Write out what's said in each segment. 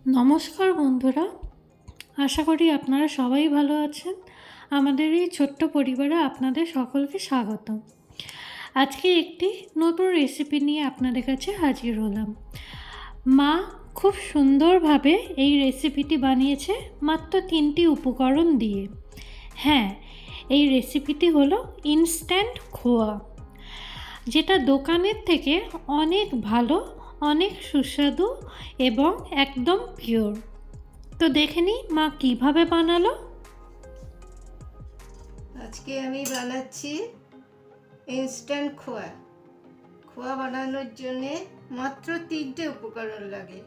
নমস্কার বন্ধুরা, আশা করি আপনারা সবাই ভালো আছেন। আমাদের এই ছোট্ট পরিবারে আপনাদের সকলকে স্বাগত। আজকে একটি নতুন রেসিপি নিয়ে আপনাদের কাছে হাজির হলাম। মা খুব সুন্দরভাবে এই রেসিপিটি বানিয়েছে মাত্র 3টি উপকরণ দিয়ে। হ্যাঁ, এই রেসিপিটি হলো ইনস্ট্যান্ট খোয়া, যেটা দোকানের থেকে অনেক ভালো, অনেক সুস্বাদু এবং একদম পিওর। তো দেখে নিই মা কিভাবে বানালো। আজকে আমি বানাচ্ছি ইনস্ট্যান্ট খোয়া। খোয়া বানানোর জন্যে মাত্র 3টে উপকরণ লাগে।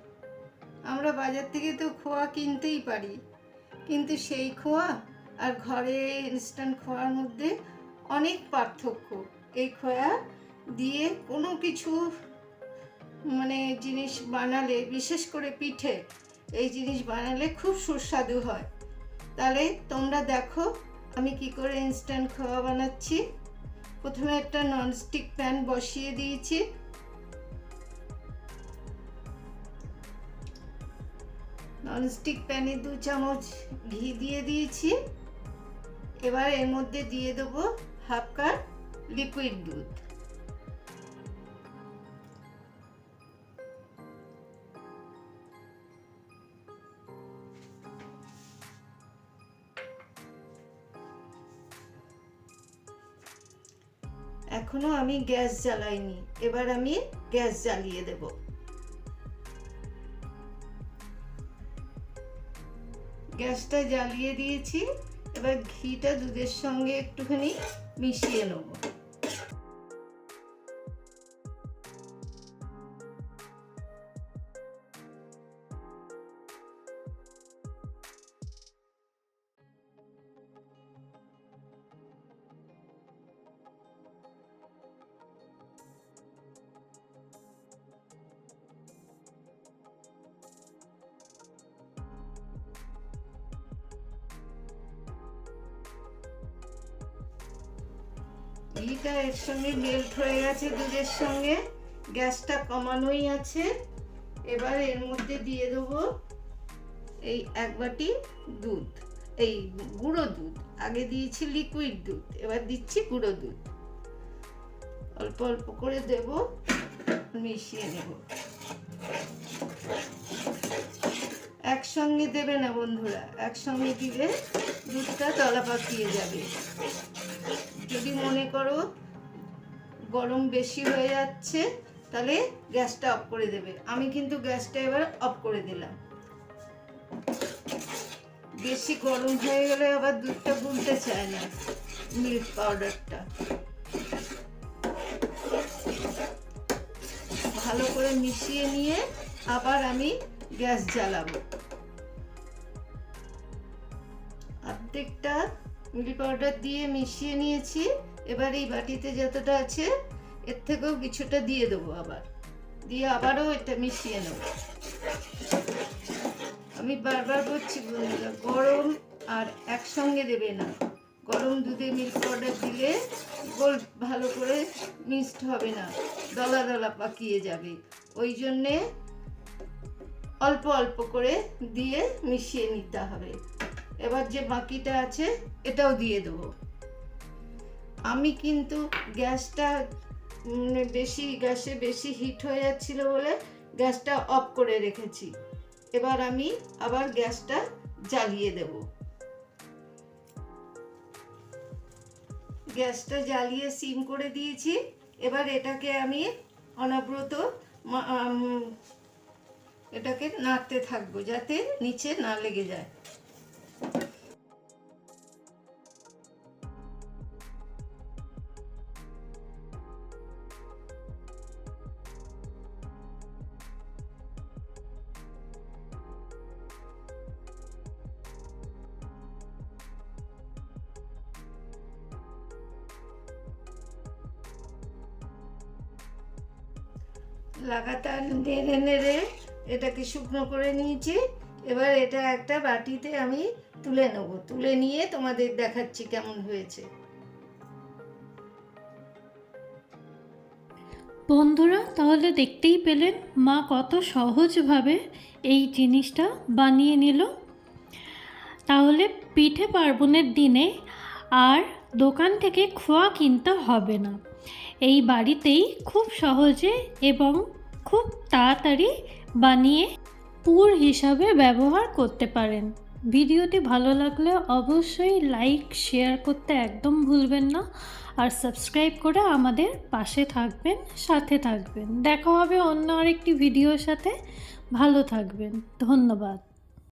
আমরা বাজার থেকে তো খোয়া কিনতেই পারি, কিন্তু সেই খোয়া আর ঘরে ইনস্ট্যান্ট খোয়ার মধ্যে অনেক পার্থক্য। এই খোয়া দিয়ে কোনো কিছু জিনিস বানালে, বিশেষ করে পিঠে এই জিনিস বানালে খুব সুস্বাদু হয়। তাহলে তোমরা দেখো আমি কি করে ইনস্ট্যান্ট খোয়া বানাচ্ছি। প্রথমে একটা ননস্টিক প্যান বসিয়ে দিয়েছি। ননস্টিক প্যানে 2 চামচ ঘি দিয়ে দিয়েছি। এবার এর মধ্যে দিয়ে দেবো হাফ কাপ লিকুইড দুধ। এখনো আমি গ্যাস জ্বালাইনি, এবার আমি গ্যাস জ্বালিয়ে দেব। গ্যাসটা জ্বালিয়ে দিয়েছি। এবার ঘিটা দুধের সঙ্গে একটুখানি মিশিয়ে নেব। ঘিটা এর সঙ্গে মেল্ট হয়ে গেছে দুধের সঙ্গে, গ্যাসটা কমানোই আছে। এবার এর মধ্যে দিয়ে দেবো এই 1 বাটি দুধ, এই গুঁড়ো দুধ। আগে দিয়েছি লিকুইড দুধ, এবার দিচ্ছি গুঁড়ো দুধ। অল্প অল্প করে দেব, মিশিয়ে নেব। একসঙ্গে দেবে না বন্ধুরা, একসঙ্গে দিলে দুধটা তলা পাকিয়ে যাবে। যদি মনে করো গরম বেশি হয়ে যাচ্ছে, তাহলে গ্যাসটা অফ করে দেবে। আমি কিন্তু গ্যাসটা এবার অফ করে দিলাম। বেশি গরম হয়ে গেলে আবার দুধটা গুলতে চায় না, মিল্ক পাউডারটা। ভালো করে মিশিয়ে নিয়ে আবার আমি গ্যাস জ্বালাবো। অর্ধেকটা মিল্ক পাউডার দিয়ে মিশিয়ে নিয়েছি। এবার এই বাটিতে যতটা আছে এর থেকেও কিছুটা দিয়ে দেবো, আবার দিয়ে আবারও এটা মিশিয়ে নেব। আমি বারবার বলছি বন্ধুরা, গরম আর একসঙ্গে দেবে না। গরম দুধে মিল্ক পাউডার দিলে গোল ভালো করে মিক্সড হবে না, দলা দলা পাকিয়ে যাবে। ওই জন্যে অল্প অল্প করে দিয়ে মিশিয়ে নিতে হবে। এবার যে বাকিটা আছে এটাও দিয়ে দেবো। আমি কিন্তু গ্যাসটা গ্যাসে বেশি হিট হয়ে যাচ্ছিল বলে গ্যাসটা অফ করে রেখেছি। এবার আমি আবার গ্যাসটা জ্বালিয়ে দেব। গ্যাসটা জ্বালিয়ে সিম করে দিয়েছি। এবার এটাকে আমি অনবরত এটাকে নাড়তে থাকবো যাতে নিচে না লেগে যায়। লাগাতার নেড়ে নেড়ে এটাকে শুকনো করে নিয়েছি। এবার এটা একটা বাটিতে আমি তুলে নেব, তুলে নিয়ে তোমাদের দেখাচ্ছি কেমন হয়েছে। বন্ধুরা, তাহলে দেখতেই পেলেন মা কত সহজভাবে এই জিনিসটা বানিয়ে নিল। তাহলে পিঠে পার্বণের দিনে আর দোকান থেকে খোয়া কিনতে হবে না। এই বাড়িতেই খুব সহজে এবং খুব তাড়াতাড়ি বানিয়ে পুর হিসাবে ব্যবহার করতে পারেন। ভিডিওটি ভালো লাগলে অবশ্যই লাইক শেয়ার করতে একদম ভুলবেন না, আর সাবস্ক্রাইব করে আমাদের পাশে থাকবেন, সাথে থাকবেন। দেখা হবে অন্য আরেকটি ভিডিওর সাথে। ভালো থাকবেন। ধন্যবাদ।